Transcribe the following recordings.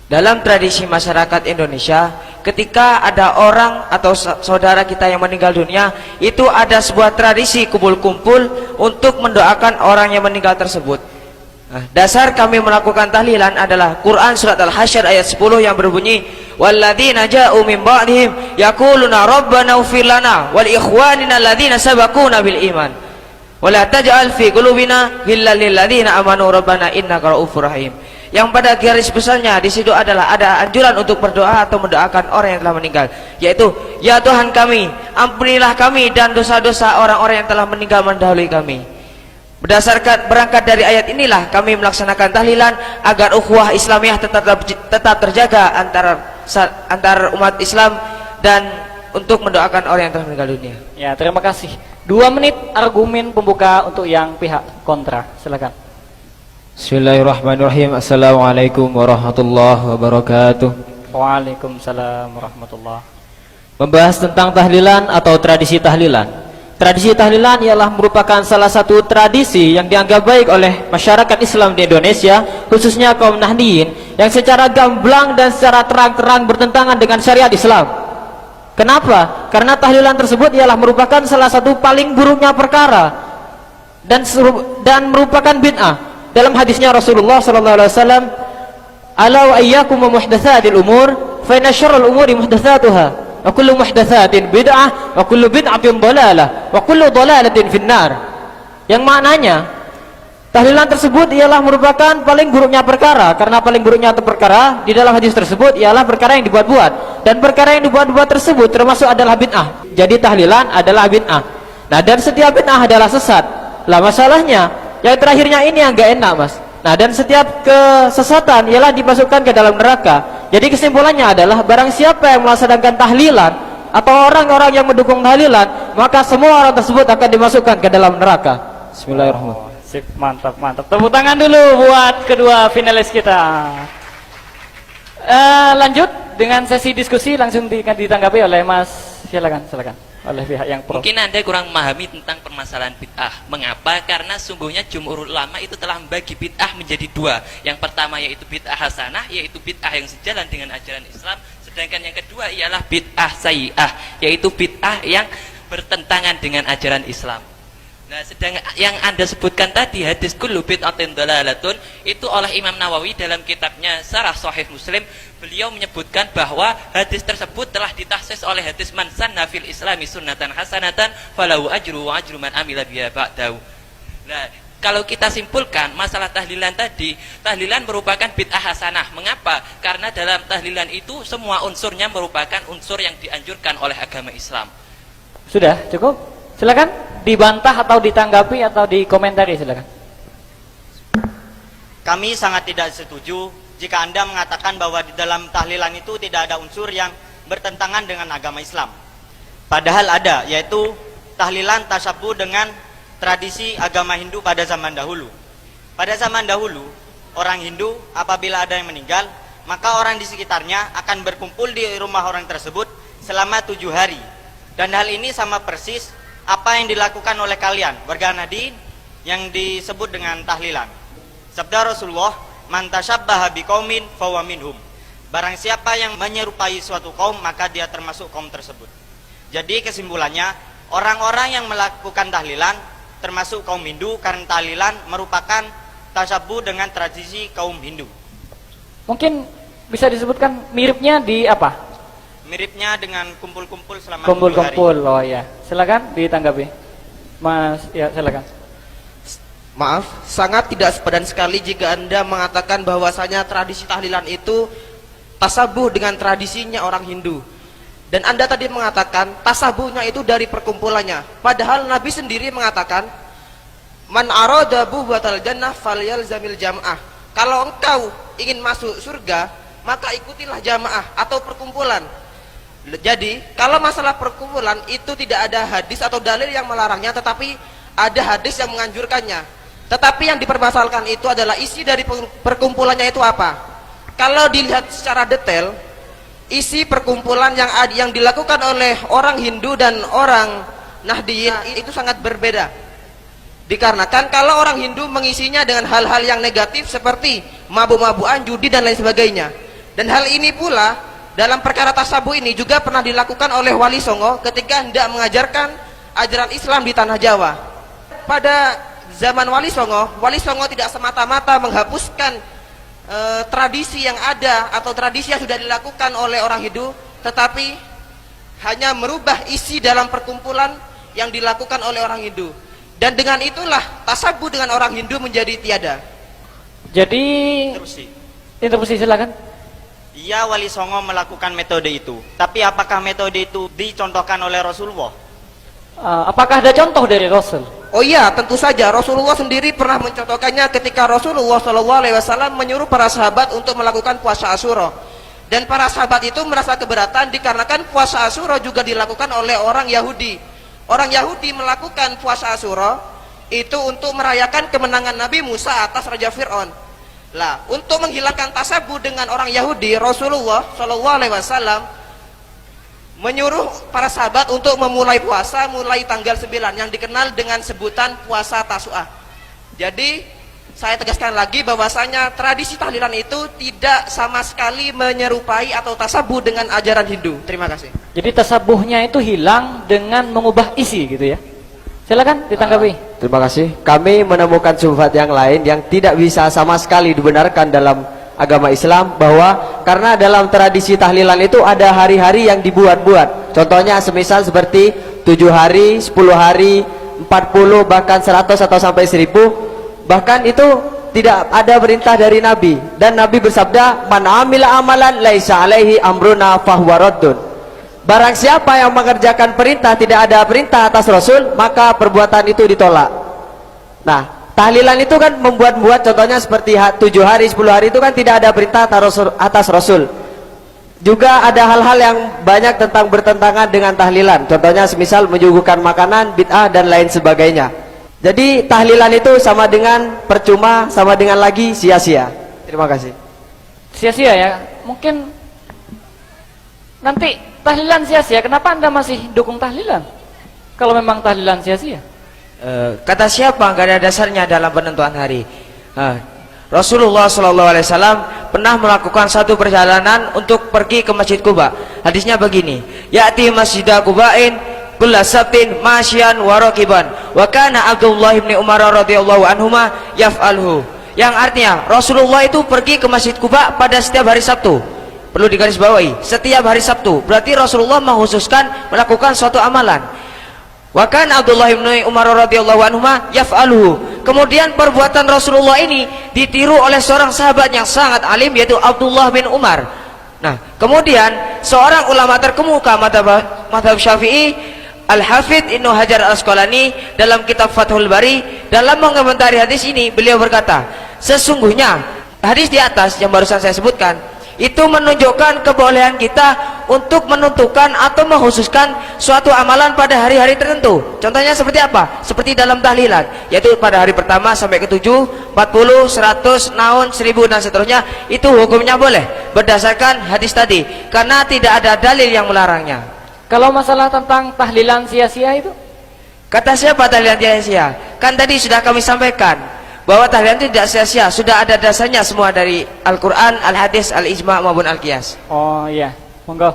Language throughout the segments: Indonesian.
Dalam tradisi masyarakat Indonesia, ketika ada orang atau saudara kita yang meninggal dunia, itu ada sebuah tradisi kumpul-kumpul untuk mendoakan orang yang meninggal tersebut. Nah, dasar kami melakukan tahlilan adalah Quran surat Al-Hasyr ayat 10 yang berbunyi, walladzina ja'u min ba'dihim yaquluna rabbana ighfir lana wal ikhwanina alladzina sabaquna bil iman wa la taj'al fi qulubina ghillan lil ladzina amanu rabbana innaka ra'ufur rahim. Yang pada garis besarnya di situ adalah ada anjuran untuk berdoa atau mendoakan orang yang telah meninggal, yaitu ya Tuhan kami, ampunilah kami dan dosa-dosa orang-orang yang telah meninggal mendahului kami. Berdasarkan berangkat dari ayat inilah kami melaksanakan tahlilan agar ukhuwah Islamiyah tetap terjaga antar umat Islam dan untuk mendoakan orang yang telah meninggal dunia. Ya, terima kasih. 2 menit argumen pembuka untuk yang pihak kontra. Silakan. Bismillahirrahmanirrahim. Assalamualaikum warahmatullahi wabarakatuh. Waalaikumsalam warahmatullahi. Membahas tentang tahlilan atau tradisi tahlilan. Tradisi tahlilan ialah merupakan salah satu tradisi yang dianggap baik oleh masyarakat Islam di Indonesia, khususnya kaum Nahdiyin, yang secara gamblang dan secara terang-terang bertentangan dengan syariat Islam. Kenapa? Karena tahlilan tersebut ialah merupakan salah satu paling buruknya perkara dan merupakan bid'ah. Dalam hadisnya Rasulullah sallallahu alaihi wasallam, "Ala wa iyyakum wa muhdatsatil umur, fa inna syarral umuri muhdatsatuha, wa kullu muhdatsatin bid'ah, wa kullu bid'atin dhalalah, wa kullu dhalalatin finnar." Yang maknanya tahlilan tersebut ialah merupakan paling buruknya perkara, karena paling buruknya perkara di dalam hadis tersebut ialah perkara yang dibuat-buat, dan perkara yang dibuat-buat tersebut termasuk adalah bid'ah. Jadi tahlilan adalah bid'ah. Nah, dan setiap bid'ah adalah sesat. Lah masalahnya yang terakhirnya ini yang gak enak, Mas. Nah, dan setiap kesesatan ialah dimasukkan ke dalam neraka. Jadi kesimpulannya adalah barang siapa yang melaksanakan tahlilan atau orang-orang yang mendukung tahlilan, maka semua orang tersebut akan dimasukkan ke dalam neraka. Bismillahirrahmanirrahim. Sip, mantap, mantap. Tepuk tangan dulu buat kedua finalis kita. Lanjut dengan sesi diskusi, langsung ditanggapi oleh Mas. Silakan. Oleh pihak yang pro. Mungkin Anda kurang memahami tentang permasalahan bid'ah. Mengapa? Karena sungguhnya jumhur ulama itu telah membagi bid'ah menjadi 2. Yang pertama yaitu bid'ah hasanah, yaitu bid'ah yang sejalan dengan ajaran Islam. Sedangkan yang kedua ialah bid'ah sayyi'ah, yaitu bid'ah yang bertentangan dengan ajaran Islam. Nah, sedang yang Anda sebutkan tadi hadis kullu bid'atin dhalalatun, itu oleh Imam Nawawi dalam kitabnya Syarah Sahih Muslim, beliau menyebutkan bahwa hadis tersebut telah ditahsis oleh hadis man sanna fil islami sunnatan hasanatan falahu ajru wa ajru man amila biha ba'dahu. Nah, kalau kita simpulkan masalah tahlilan tadi, tahlilan merupakan bid'ah hasanah. Mengapa? Karena dalam tahlilan itu semua unsurnya merupakan unsur yang dianjurkan oleh agama Islam. Sudah cukup? Silakan dibantah atau ditanggapi atau dikomentari, silakan. Kami sangat tidak setuju jika Anda mengatakan bahwa di dalam tahlilan itu tidak ada unsur yang bertentangan dengan agama Islam. Padahal ada, yaitu tahlilan tasyabuh dengan tradisi agama Hindu pada zaman dahulu. Pada zaman dahulu, orang Hindu apabila ada yang meninggal, maka orang di sekitarnya akan berkumpul di rumah orang tersebut selama 7 hari. Dan hal ini sama persis apa yang dilakukan oleh kalian, warga Nahdiyin, yang disebut dengan tahlilan. Sabda Rasulullah, man tasyabbaha biqaumin fahuwa minhum. Barang siapa yang menyerupai suatu kaum, maka dia termasuk kaum tersebut. Jadi kesimpulannya, orang-orang yang melakukan tahlilan termasuk kaum Hindu, karena tahlilan merupakan tasyabuh dengan tradisi kaum Hindu. Mungkin bisa disebutkan miripnya di apa? Miripnya dengan kumpul-kumpul selama 7 hari. Kumpul-kumpul, oh ya. Silakan ditanggapi, Mas. Ya, silakan. Maaf, sangat tidak sepadan sekali jika Anda mengatakan bahwasanya tradisi tahlilan itu tasabuh dengan tradisinya orang Hindu. Dan Anda tadi mengatakan tasabuhnya itu dari perkumpulannya. Padahal Nabi sendiri mengatakan, man arada buhwatal jannah falyalzamil jamaah. Kalau engkau ingin masuk surga, maka ikutilah jamaah atau perkumpulan. Jadi kalau masalah perkumpulan itu tidak ada hadis atau dalil yang melarangnya, tetapi ada hadis yang menganjurkannya. Tetapi yang dipermasalahkan itu adalah isi dari perkumpulannya itu apa. Kalau dilihat secara detail, isi perkumpulan yang dilakukan oleh orang Hindu dan orang Nahdiyin itu sangat berbeda. Dikarenakan kalau orang Hindu mengisinya dengan hal-hal yang negatif seperti mabuk-mabukan, judi dan lain sebagainya. Dan hal ini pula dalam perkara tasabuh ini juga pernah dilakukan oleh Wali Songo ketika hendak mengajarkan ajaran Islam di tanah Jawa. Pada zaman Wali Songo tidak semata-mata menghapuskan tradisi yang ada atau tradisi yang sudah dilakukan oleh orang Hindu, tetapi hanya merubah isi dalam perkumpulan yang dilakukan oleh orang Hindu. Dan dengan itulah tasabuh dengan orang Hindu menjadi tiada. Jadi interupsi silakan. Iya, Wali Songo melakukan metode itu. Tapi apakah metode itu dicontohkan oleh Rasulullah? Apakah ada contoh dari Rasul? Oh iya, tentu saja. Rasulullah sendiri pernah mencontohkannya ketika Rasulullah SAW menyuruh para sahabat untuk melakukan puasa Asyura. Dan para sahabat itu merasa keberatan dikarenakan puasa Asyura juga dilakukan oleh orang Yahudi. Orang Yahudi melakukan puasa Asyura itu untuk merayakan kemenangan Nabi Musa atas Raja Fir'aun. Lah, untuk menghilangkan tasabuh dengan orang Yahudi, Rasulullah SAW menyuruh para sahabat untuk memulai puasa mulai tanggal 9 yang dikenal dengan sebutan puasa Tasu'ah. Jadi saya tegaskan lagi bahwasanya tradisi tahlilan itu tidak sama sekali menyerupai atau tasabuh dengan ajaran Hindu. Terima kasih. Jadi tasabuhnya itu hilang dengan mengubah isi gitu ya. Silakan ditanggapi. Terima kasih. Kami menemukan syubhat yang lain yang tidak bisa sama sekali dibenarkan dalam agama Islam, bahwa karena dalam tradisi tahlilan itu ada hari-hari yang dibuat-buat. Contohnya semisal seperti 7 hari, 10 hari, 40, bahkan 100 atau sampai 1000. Bahkan itu tidak ada perintah dari Nabi. Dan Nabi bersabda, "Man amila amalan laisa alaihi amruna fahuwa raddun." Barang siapa yang mengerjakan perintah, tidak ada perintah atas Rasul, maka perbuatan itu ditolak. Nah, tahlilan itu kan membuat-buat, contohnya seperti 7 hari, 10 hari itu kan tidak ada perintah atas Rasul. Juga ada hal-hal yang banyak tentang bertentangan dengan tahlilan. Contohnya semisal menyuguhkan makanan, bid'ah dan lain sebagainya. Jadi tahlilan itu sama dengan percuma, sama dengan lagi sia-sia. Terima kasih. Sia-sia ya. Mungkin nanti tahlilan sia-sia, kenapa Anda masih dukung tahlilan? Kalau memang tahlilan sia-sia. Kata siapa nggak ada dasarnya dalam penentuan hari? Rasulullah SAW pernah melakukan satu perjalanan untuk pergi ke Masjid Quba. Hadisnya begini: ya'ti masjidah Quba'in kulla sabtin masyian wa raqiban wa kana Abdullah bin Umar radhiyallahu anhuma yaf'alhu. Yang artinya Rasulullah itu pergi ke Masjid Quba pada setiap hari Sabtu. Perlu digarisbawahi, setiap hari Sabtu. Berarti Rasulullah menghususkan melakukan suatu amalan. Wa kana Abdullah bin Umar radhiyallahu anhuma yaf'aluhu. Kemudian perbuatan Rasulullah ini ditiru oleh seorang sahabat yang sangat alim, yaitu Abdullah bin Umar. Nah, kemudian seorang ulama terkemuka mazhab Syafi'i, Al-Hafidz Ibnu Hajar Al-Asqalani, dalam kitab Fathul Bari, dalam mengomentari hadis ini, beliau berkata, sesungguhnya hadis di atas yang barusan saya sebutkan itu menunjukkan kebolehan kita untuk menentukan atau mengkhususkan suatu amalan pada hari-hari tertentu. Contohnya seperti apa? Seperti dalam tahlilan, yaitu pada hari pertama sampai ke 7, 40, 100, naun, 1000 dan seterusnya. Itu hukumnya boleh berdasarkan hadis tadi, karena tidak ada dalil yang melarangnya. Kalau masalah tentang tahlilan sia-sia itu, kata siapa tahlilan sia-sia? Kan tadi sudah kami sampaikan bahwa tahlilan itu tidak sia-sia, sudah ada dasarnya semua dari Al-Quran, Al-Hadis, Al-Ijma' maupun Al-Qiyas. oh iya, monggo.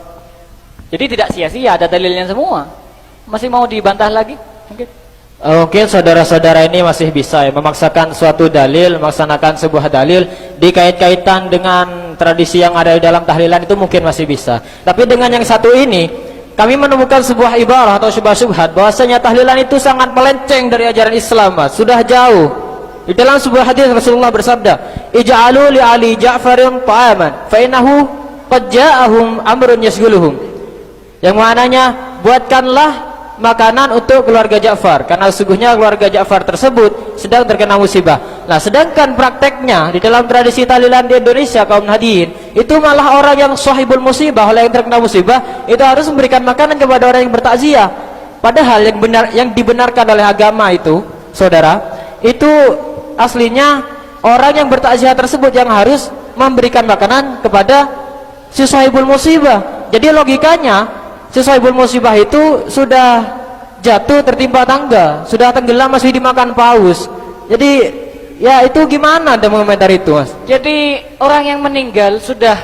Jadi tidak sia-sia, ada dalilnya semua. Masih mau dibantah lagi? Mungkin saudara-saudara ini masih bisa ya memaksakan suatu dalil, melaksanakan sebuah dalil dikait-kaitan dengan tradisi yang ada di dalam tahlilan, itu mungkin masih bisa. Tapi dengan yang satu ini, kami menemukan sebuah ibarah atau syubhat bahwasanya tahlilan itu sangat melenceng dari ajaran Islam, Mas. Sudah jauh. Di dalam sebuah hadis Rasulullah bersabda, "Ij'alu li Ali Ja'farin ta'aman, fa innahu qad ja'ahum amrun yasghuluhum." Yang maknanya, buatkanlah makanan untuk keluarga Ja'far, karena sesungguhnya keluarga Ja'far tersebut sedang terkena musibah. Nah, sedangkan prakteknya di dalam tradisi tahlilan di Indonesia kaum Nahdien, itu malah orang yang sahibul musibah, oleh yang terkena musibah, itu harus memberikan makanan kepada orang yang bertakziah. Padahal yang dibenarkan oleh agama itu, saudara, itu aslinya orang yang bertakziah tersebut yang harus memberikan makanan kepada si sahibul musibah. Jadi logikanya si sahibul musibah itu sudah jatuh tertimpa tangga, sudah tenggelam masih dimakan paus. Jadi ya itu gimana Anda mengomentari itu, Mas? Jadi orang yang meninggal sudah